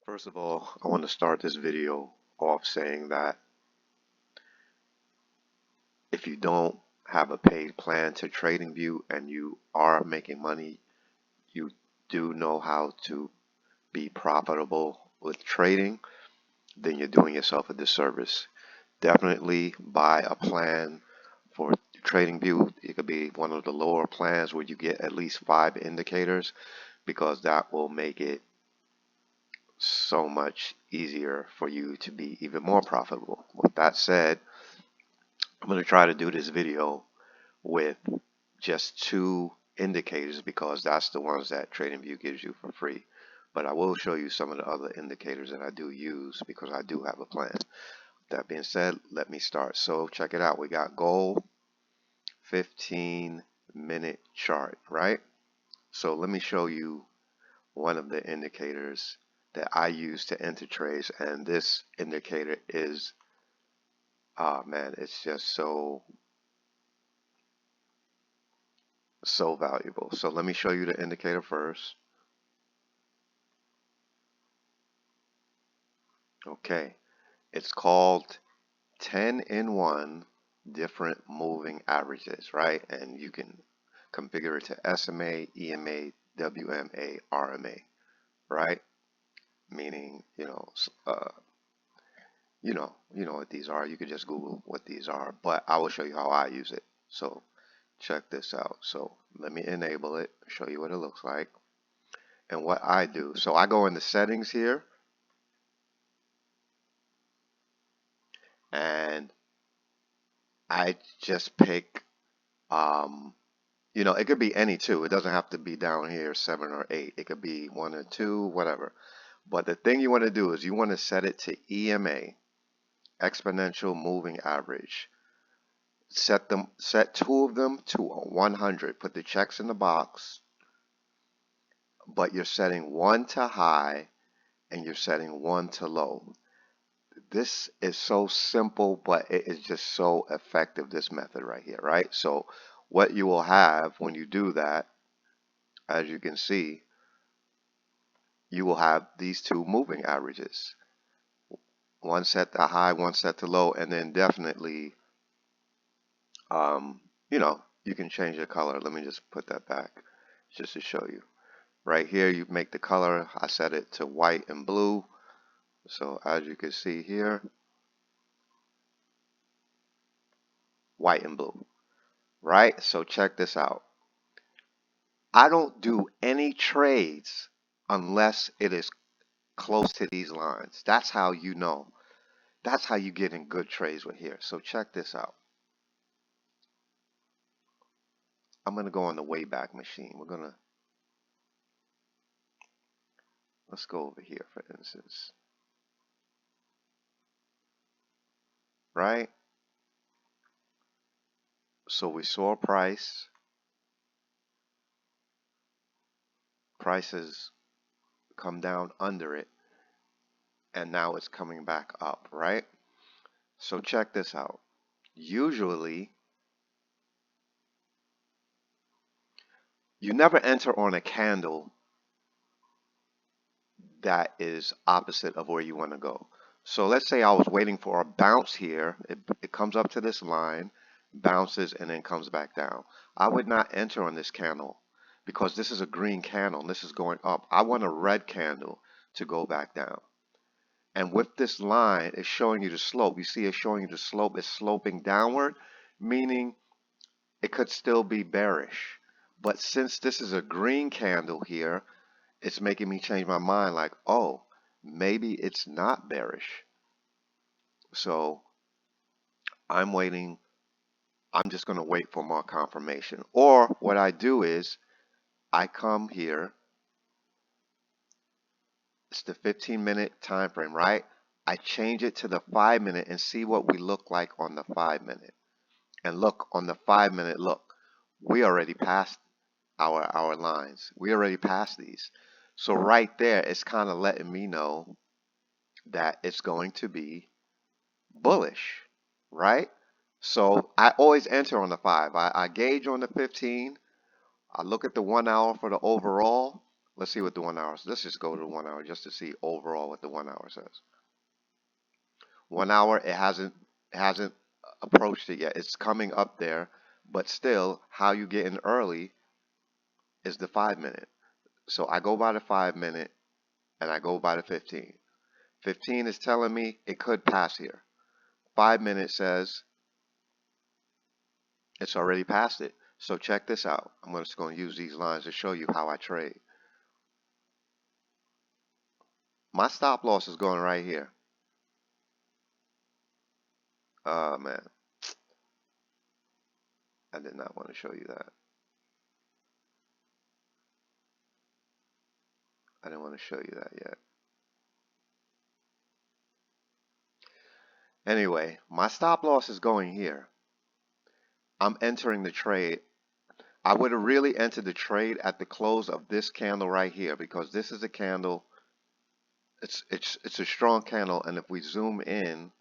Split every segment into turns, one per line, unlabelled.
First of all, I want to start this video off saying that if you don't have a paid plan to TradingView and you are making money, you do know how to be profitable with trading, then you're doing yourself a disservice. Definitely buy a plan for TradingView. It could be one of the lower plans where you get at least 5 indicators because that will make it so much easier for you to be even more profitable. With that said, I'm going to try to do this video with just 2 indicators because that's the ones that TradingView gives you for free. But I will show you some of the other indicators that I do use because I do have a plan. That being said, let me start. So check it out. We got gold 15-minute chart, right? So let me show you one of the indicators that I use to enter trades, and this indicator is man, it's just so valuable. So let me show you the indicator first. Okay, it's called 10-in-1 different moving averages, right? And you can configure it to SMA, EMA, WMA, RMA, right? Meaning, you know what these are. You could just Google what these are, but I will show you how I use it. So check this out. So let me enable it, show you what it looks like and what I do. So I go in the settings here and I just pick, it could be any two. It doesn't have to be down here 7 or 8. It could be 1 or 2, whatever. But the thing you want to do is you want to set it to EMA, exponential moving average. Set 2 of them to 100. Put the checks in the box, but you're setting 1 to high and you're setting 1 to low. This is so simple, but it is just so effective, this method right here, right? So what you will have when you do that, as you can see, you will have these 2 moving averages. One set to high, one set to low, and then definitely, you can change the color. Let me just put that back just to show you. Right here, you make the color. I set it to white and blue. So as you can see here, white and blue, right? So check this out. I don't do any trades unless it is close to these lines. That's how you know. That's how you get in good trades with here. So check this out. I'm going to go on the Wayback Machine. Let's go over here for instance. Right? So we saw prices come down under it, and now it's coming back up, right? So check this out. Usually, you never enter on a candle that is opposite of where you want to go. So let's say I was waiting for a bounce here. It comes up to this line, bounces, and then comes back down. I would not enter on this candle because this is a green candle and this is going up. I want a red candle to go back down. And with this line, it's showing you the slope. You see it's showing you the slope is sloping downward, meaning it could still be bearish. But since this is a green candle here, it's making me change my mind like, oh, maybe it's not bearish. So I'm waiting. I'm just going to wait for more confirmation. Or what I do is I come here. It's the 15-minute time frame, right? I change it to the 5-minute and see what we look like on the 5-minute. And look, on the 5-minute, look, we already passed our lines. We already passed these. So right there, it's kind of letting me know that it's going to be bullish, right? So I always enter on the 5. I gauge on the 15. I look at the 1 hour for the overall. Let's see what the 1 hour. Let's just go to the 1 hour just to see overall what the 1 hour says. 1 hour, it hasn't approached it yet. It's coming up there, but still, how you get in early is the 5 minute. So I go by the 5 minute and I go by the 15. 15 is telling me it could pass here. 5 minute says it's already passed it. So check this out. I'm just going to use these lines to show you how I trade. My stop loss is going right here. Oh man, I did not want to show you that. I didn't want to show you that yet. Anyway, my stop loss is going here. I'm entering the trade. I would have really entered the trade at the close of this candle right here because this is a candle. It's a strong candle, and if we zoom in,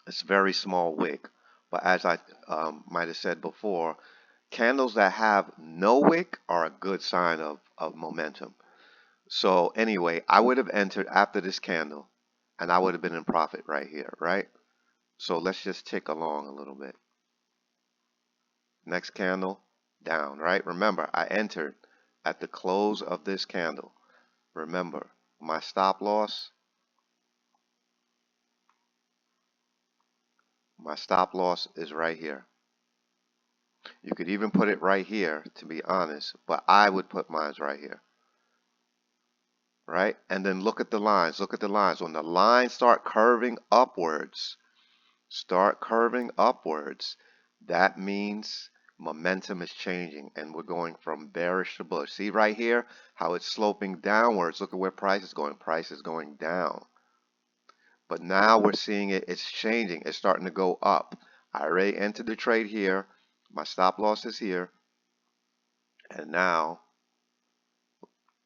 it's very small wick. But as I might have said before, candles that have no wick are a good sign of momentum. So anyway, I would have entered after this candle, and I would have been in profit right here, right? So let's just tick along a little bit. Next candle, down, right? Remember, I entered at the close of this candle. Remember, my stop loss is right here. You could even put it right here, to be honest, but I would put mine right here, right? And then look at the lines. Look at the lines. When the lines start curving upwards, that means momentum is changing and we're going from bearish to bullish. See right here how it's sloping downwards. Look at where price is going. Price is going down. But now we're seeing it's changing. It's starting to go up. I already entered the trade here. My stop loss is here. And now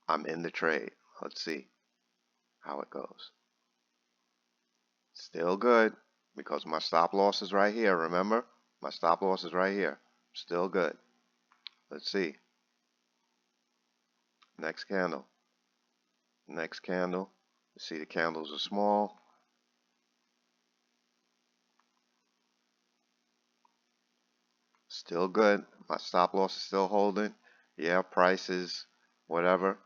I'm in the trade. Let's see how it goes. Still good because my stop loss is right here. Remember? My stop loss is right here. Still good. Let's see. Next candle. Next candle. You see the candles are small. Still good. My stop loss is still holding. Yeah, prices, whatever.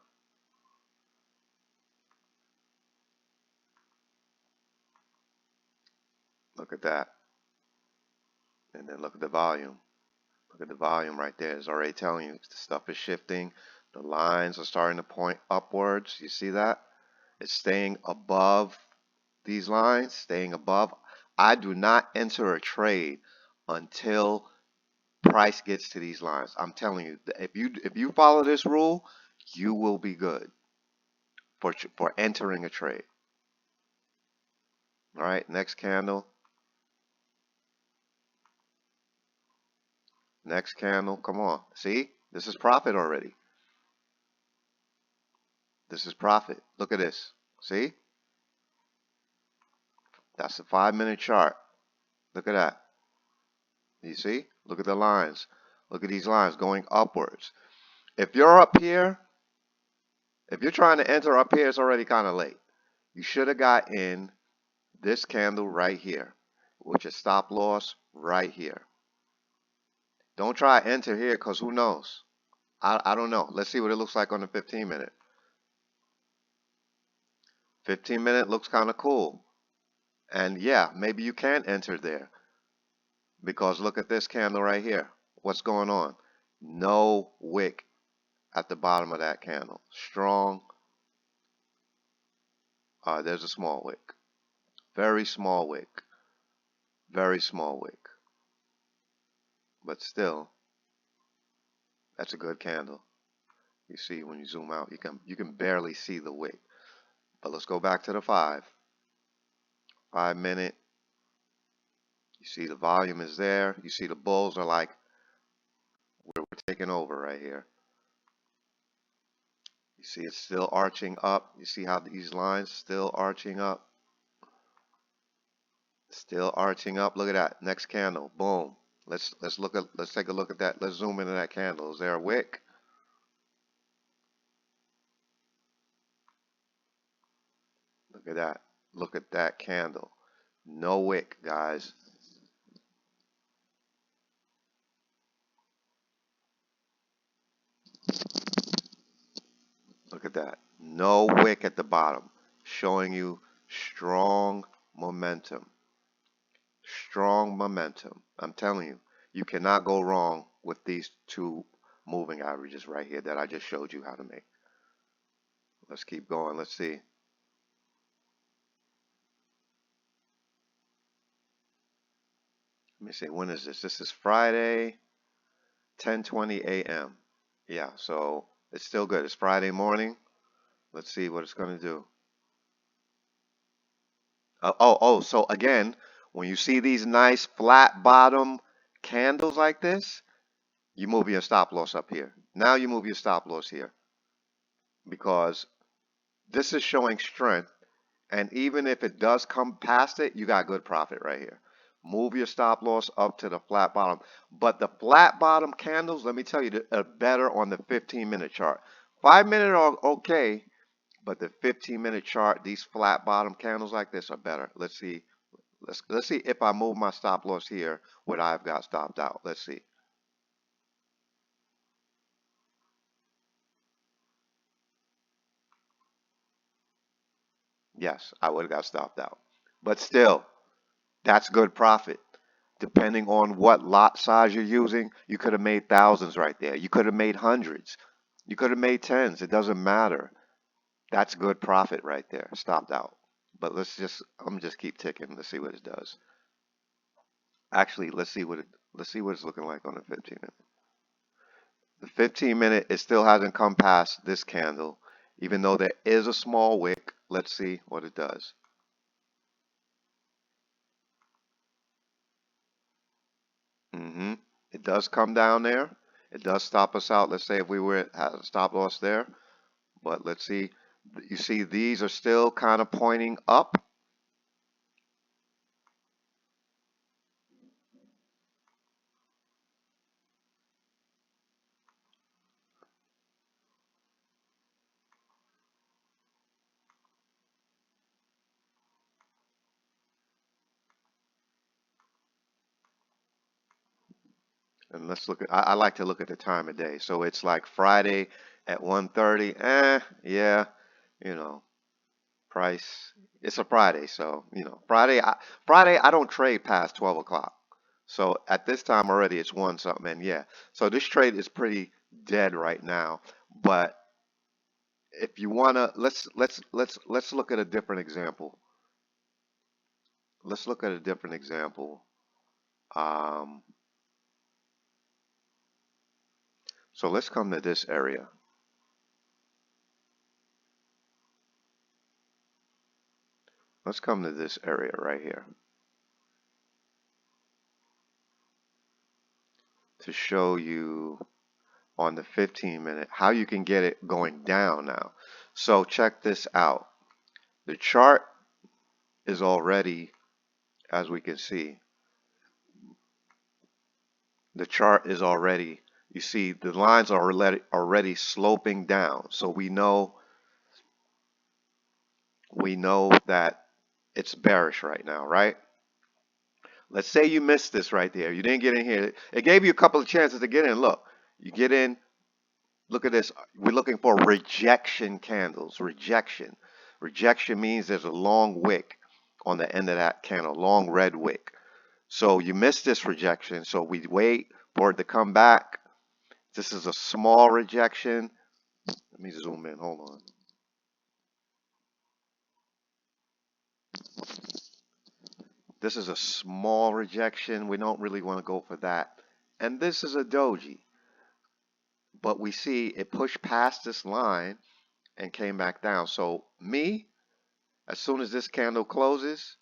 Look at that. And then look at the volume. Look at the volume right there. It's already telling you the stuff is shifting. The lines are starting to point upwards. You see that? It's staying above these lines, staying above. I do not enter a trade until price gets to these lines. I'm telling you, if you follow this rule, you will be good for entering a trade. All right, next candle. Next candle. Come on. See? This is profit already. This is profit. Look at this. See? That's a 5-minute chart. Look at that. You see? Look at the lines. Look at these lines going upwards. If you're up here, if you're trying to enter up here, it's already kind of late. You should have got in this candle right here, which is stop loss right here. Don't try to enter here because who knows? I don't know. Let's see what it looks like on the 15-minute. 15-minute looks kind of cool. And yeah, maybe you can enter there because look at this candle right here. What's going on? No wick at the bottom of that candle. Strong. There's a small wick. Very small wick. Very small wick. But still, that's a good candle. You see when you zoom out, you can barely see the wick. But let's go back to the 5-minute. You see the volume is there. You see the bulls are like we're taking over right here. You see it's still arching up. You see how these lines still arching up. Still arching up. Look at that. Next candle. Boom. Let's take a look at that. Let's zoom into that candle. Is there a wick? Look at that. Look at that candle. No wick, guys. Look at that. No wick at the bottom. Showing you strong momentum. Strong momentum. I'm telling you, you cannot go wrong with these two moving averages right here that I just showed you how to make. Let's keep going. Let's see. Let me see. When is this? This is Friday, 10:20 a.m. Yeah, so it's still good. It's Friday morning. Let's see what it's going to do. So again, when you see these nice flat bottom candles like this, you move your stop loss up here. Now you move your stop loss here because this is showing strength. And even if it does come past it, you got good profit right here. Move your stop loss up to the flat bottom. But the flat bottom candles, let me tell you, are better on the 15-minute chart. 5-minute are okay, but the 15-minute chart, these flat bottom candles like this are better. Let's see. Let's see if I move my stop loss here, what I've got stopped out. Let's see. Yes, I would have got stopped out. But still, that's good profit. Depending on what lot size you're using, you could have made thousands right there. You could have made hundreds. You could have made tens. It doesn't matter. That's good profit right there. Stopped out. But I'm just keep ticking. Let's see what it does. Actually, let's see what it's looking like on the 15 minute. The 15 minute, it still hasn't come past this candle, even though there is a small wick. Let's see what it does. hmm It does come down there. It does stop us out. Let's say if we were at a stop loss there. But let's see. You see these are still kind of pointing up. And let's look at, I like to look at the time of day. So it's like Friday at 1:30. Yeah, you know, price. It's a Friday, so Friday I don't trade past 12 o'clock. So at this time already it's one something, and yeah. So this trade is pretty dead right now. But if you wanna, let's look at a different example. Let's look at a different example. Um, so let's come to this area. Let's come to this area right here to show you on the 15 minute how you can get it going down now. So check this out. The chart is already, as we can see, the chart is already, you see the lines are already sloping down. So we know that it's bearish right now, right? Let's say you missed this right there. You didn't get in here. It gave you a couple of chances to get in. Look, you get in. Look at this. We're looking for rejection candles. Rejection. Rejection means there's a long wick on the end of that candle, long red wick. So you missed this rejection. So we wait for it to come back. This is a small rejection. Let me zoom in. Hold on. This is a small rejection. We don't really want to go for that. And this is a doji. But we see it pushed past this line and came back down. So me, as soon as this candle closes,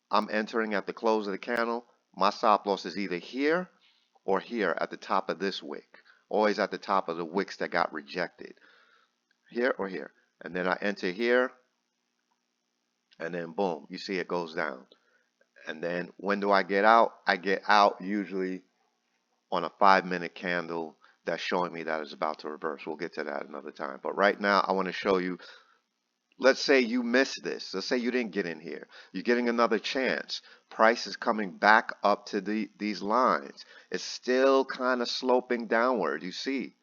I'm entering at the close of the candle. My stop loss is either here or here at the top of this wick. Always at the top of the wicks that got rejected. Here or here. And then I enter here, and then boom, you see it goes down. And then when do I get out? I get out usually on a 5-minute candle that's showing me that it's about to reverse. We'll get to that another time. But right now, I want to show you, let's say you missed this. Let's say you didn't get in here. You're getting another chance. Price is coming back up to these lines. It's still kind of sloping downward, you see.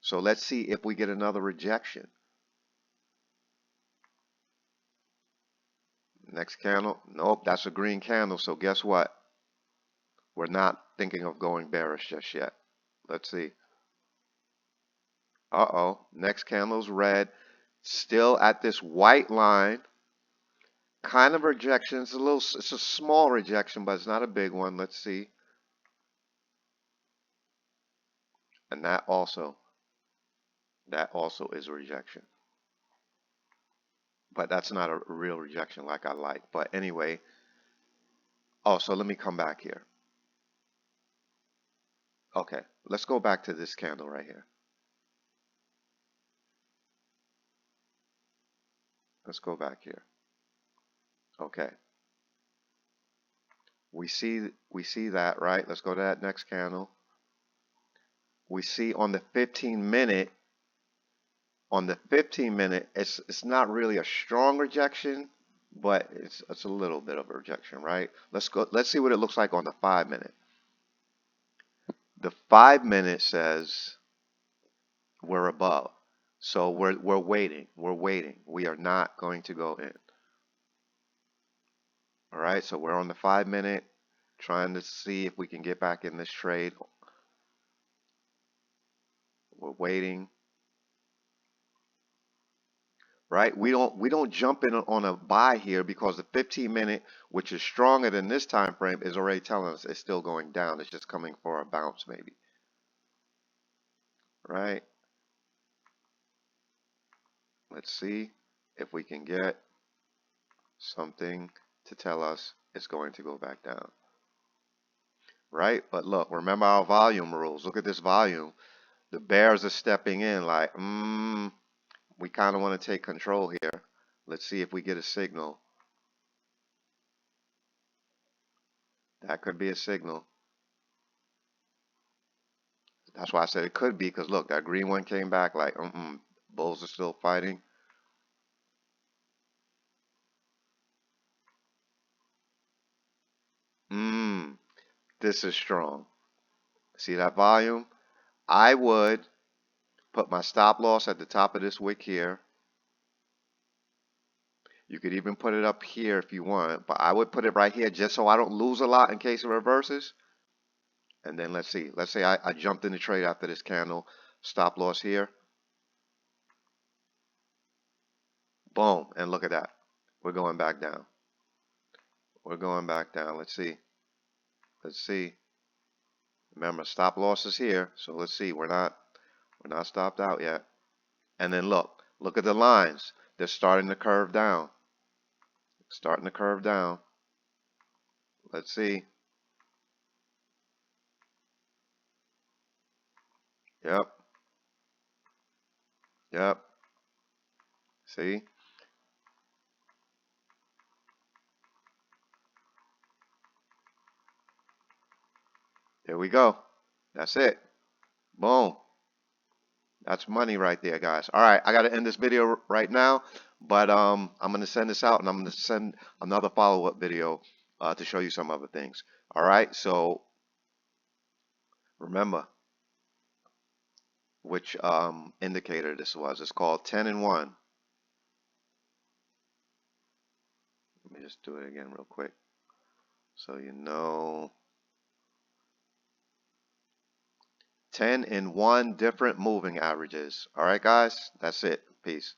So let's see if we get another rejection. Next candle. Nope, that's a green candle. So guess what? We're not thinking of going bearish just yet. Let's see. Uh-oh. Next candle's red. Still at this white line. Kind of rejection. It's a small rejection, but it's not a big one. Let's see. And that also is a rejection. But that's not a real rejection like I like. But anyway, oh, so let me come back here. Okay, let's go back to this candle right here. Let's go back here. Okay. We see that, right? Let's go to that next candle. We see on the 15 minute, it's not really a strong rejection, but it's a little bit of a rejection, right? Let's see what it looks like on the 5-minute. The 5-minute says we're above. So we're waiting. We're waiting. We are not going to go in. All right, so we're on the 5-minute, trying to see if we can get back in this trade. We're waiting. Right? We don't jump in on a buy here because the 15-minute, which is stronger than this time frame, is already telling us it's still going down. It's just coming for a bounce maybe. Right? Let's see if we can get something to tell us it's going to go back down. Right? But look, remember our volume rules. Look at this volume. The bears are stepping in like, we kind of want to take control here. Let's see if we get a signal. That could be a signal. That's why I said it could be, because look, that green one came back like, bulls are still fighting. This is strong. See that volume? I would put my stop loss at the top of this wick here. You could even put it up here if you want, but I would put it right here just so I don't lose a lot in case it reverses. And then let's see. Let's say I jumped in the trade after this candle. Stop loss here. Boom. And look at that. We're going back down. We're going back down. Let's see. Let's see. Remember, stop loss is here. So let's see. We're not stopped out yet. And then look at the lines. They're starting to curve down. Starting to curve down. Let's see. Yep. Yep. See? There we go. That's it. Boom. That's money right there, guys. All right, I got to end this video right now, but I'm going to send this out, and I'm going to send another follow-up video to show you some other things. All right, so remember which indicator this was. It's called 10 and 1. Let me just do it again real quick so you know. 10 and 1 different moving averages. All right, guys, that's it. Peace.